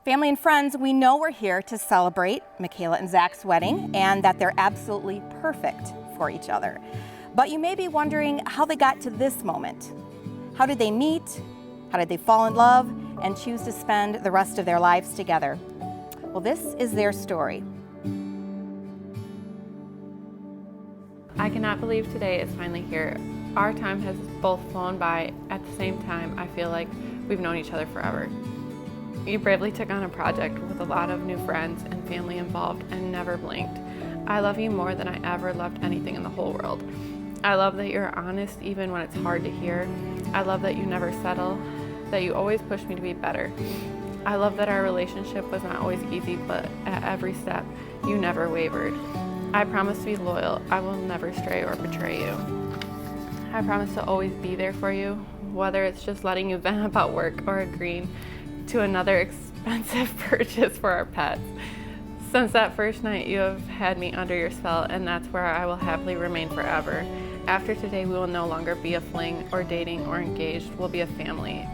Family and friends, we know we're here to celebrate Mikayla and Zack's wedding and that they're absolutely perfect for each other. But you may be wondering how they got to this moment. How did they meet? How did they fall in love and choose to spend the rest of their lives together? Well, this is their story. I cannot believe today is finally here. Our time has both flown by. At the same time, I feel like we've known each other forever. You bravely took on a project with a lot of new friends and family involved and never blinked. I love you more than I ever loved anything in the whole world. I love that you're honest even when it's hard to hear. I love that you never settle, that you always push me to be better. I love that our relationship was not always easy, but at every step, you never wavered. I promise to be loyal. I will never stray or betray you. I promise to always be there for you, whether it's just letting you vent about work or agreeing to another expensive purchase for our pets. Since that first night, you have had me under your spell, and that's where I will happily remain forever. After today, we will no longer be a fling or dating or engaged. We'll be a family,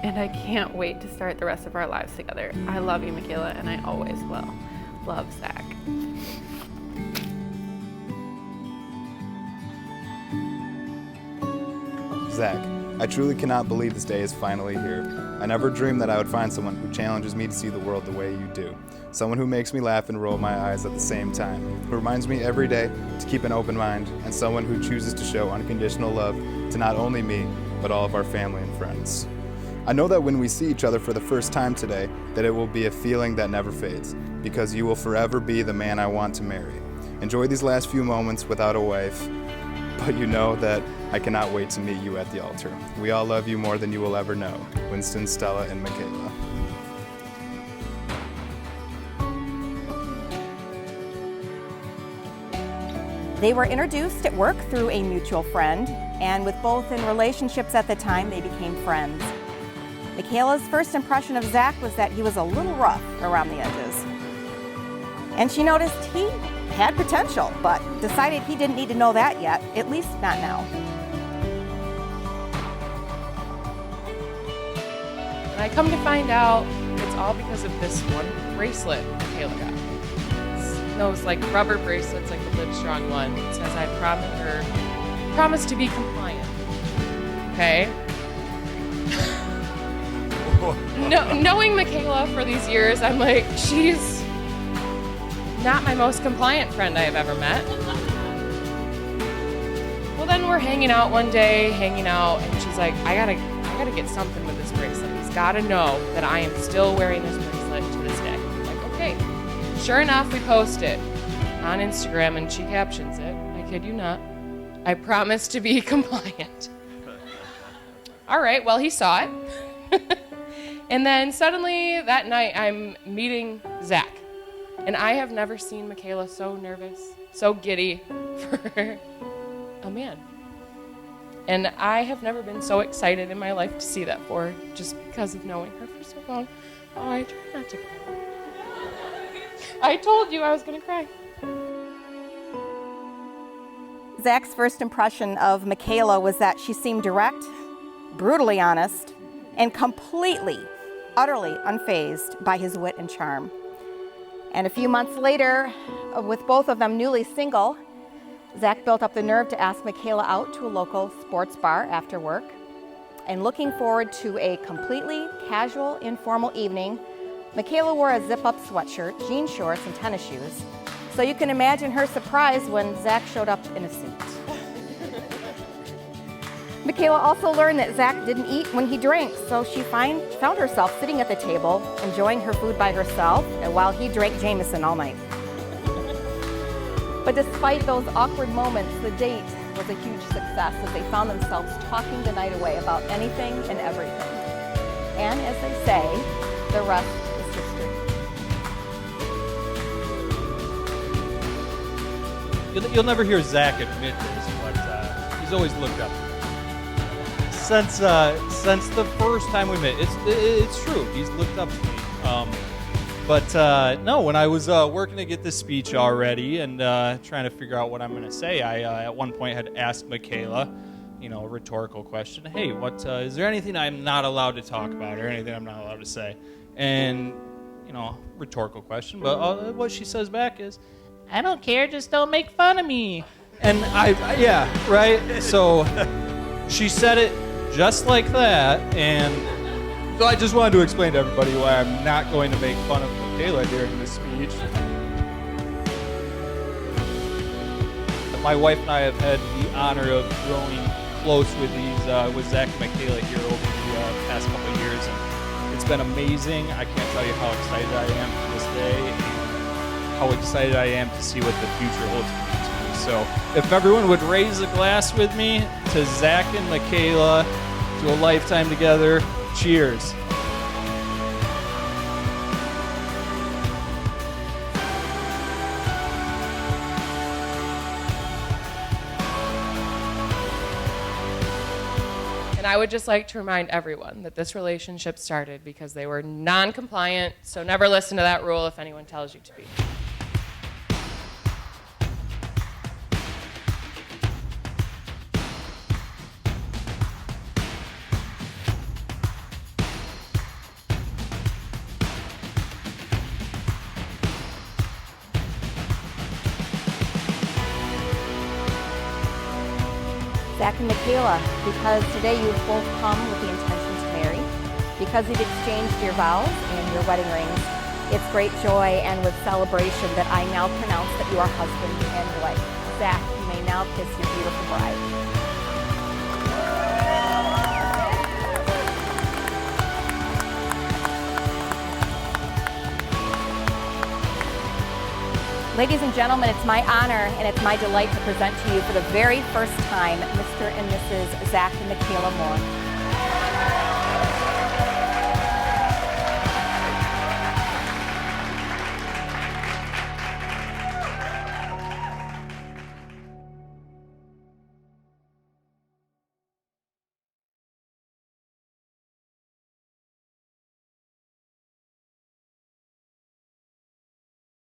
and I can't wait to start the rest of our lives together. I love you, Mikayla, and I always will. Love, Zack. Zack, I truly cannot believe this day is finally here. I never dreamed that I would find someone who challenges me to see the world the way you do. Someone who makes me laugh and roll my eyes at the same time, who reminds me every day to keep an open mind, and someone who chooses to show unconditional love to not only me, but all of our family and friends. I know that when we see each other for the first time today, that it will be a feeling that never fades, because you will forever be the man I want to marry. Enjoy these last few moments without a wife, but you know that I cannot wait to meet you at the altar. We all love you more than you will ever know. Winston, Stella, and Mikayla. They were introduced at work through a mutual friend, and with both in relationships at the time, they became friends. Mikayla's first impression of Zack was that he was a little rough around the edges. And she noticed he had potential, but decided he didn't need to know that yet, at least not now. And I come to find out it's all because of this one bracelet Mikayla got. It's those like rubber bracelets, like the Livestrong one. It says I promise to be compliant. Okay? Knowing Mikayla for these years, I'm like, she's not my most compliant friend I have ever met. Well, then we're hanging out one day, and she's like, I gotta get something with this bracelet. He's gotta know that I am still wearing this bracelet to this day. I'm like, okay. Sure enough, we post it on Instagram, and she captions it. I kid you not. I promise to be compliant. All right, well, he saw it. And then suddenly that night, I'm meeting Zack. And I have never seen Mikayla so nervous, so giddy for a man. And I have never been so excited in my life to see that for her, just because of knowing her for so long. Oh, I try not to cry. I told you I was going to cry. Zack's first impression of Mikayla was that she seemed direct, brutally honest, and completely, utterly unfazed by his wit and charm. And a few months later, with both of them newly single, Zack built up the nerve to ask Mikayla out to a local sports bar after work. And looking forward to a completely casual, informal evening, Mikayla wore a zip-up sweatshirt, jean shorts, and tennis shoes. So you can imagine her surprise when Zack showed up in a suit. Mikayla also learned that Zack didn't eat when he drank, so she found herself sitting at the table, enjoying her food by herself, and while he drank Jameson all night. But despite those awkward moments, the date was a huge success as they found themselves talking the night away about anything and everything. And as they say, the rest is history. You'll never hear Zack admit this, but he's always looked up to me. Since the first time we met, it's true. He's looked up to me. No, when I was working to get this speech already and trying to figure out what I'm going to say, I at one point had asked Mikayla, a rhetorical question. Hey, is there anything I'm not allowed to talk about or anything I'm not allowed to say? And rhetorical question, but what she says back is, "I don't care, just don't make fun of me." And yeah, right? So she said it just like that, and so I just wanted to explain to everybody why I'm not going to make fun of Mikayla during this speech. My wife and I have had the honor of growing close with Zack and Mikayla here over the past couple of years, and it's been amazing. I can't tell you how excited I am for this day, and how excited I am to see what the future holds for me. So if everyone would raise a glass with me to Zack and Mikayla, to a lifetime together, cheers. And I would just like to remind everyone that this relationship started because they were non-compliant, so never listen to that rule if anyone tells you to be. Zack and Mikayla, because today you've both come with the intention to marry, because you've exchanged your vows and your wedding rings, it's great joy and with celebration that I now pronounce that you are husband and wife. Zack, you may now kiss your beautiful bride. Ladies and gentlemen, it's my honor and it's my delight to present to you for the very first time Mr. and Mrs. Zack and Mikayla Moore.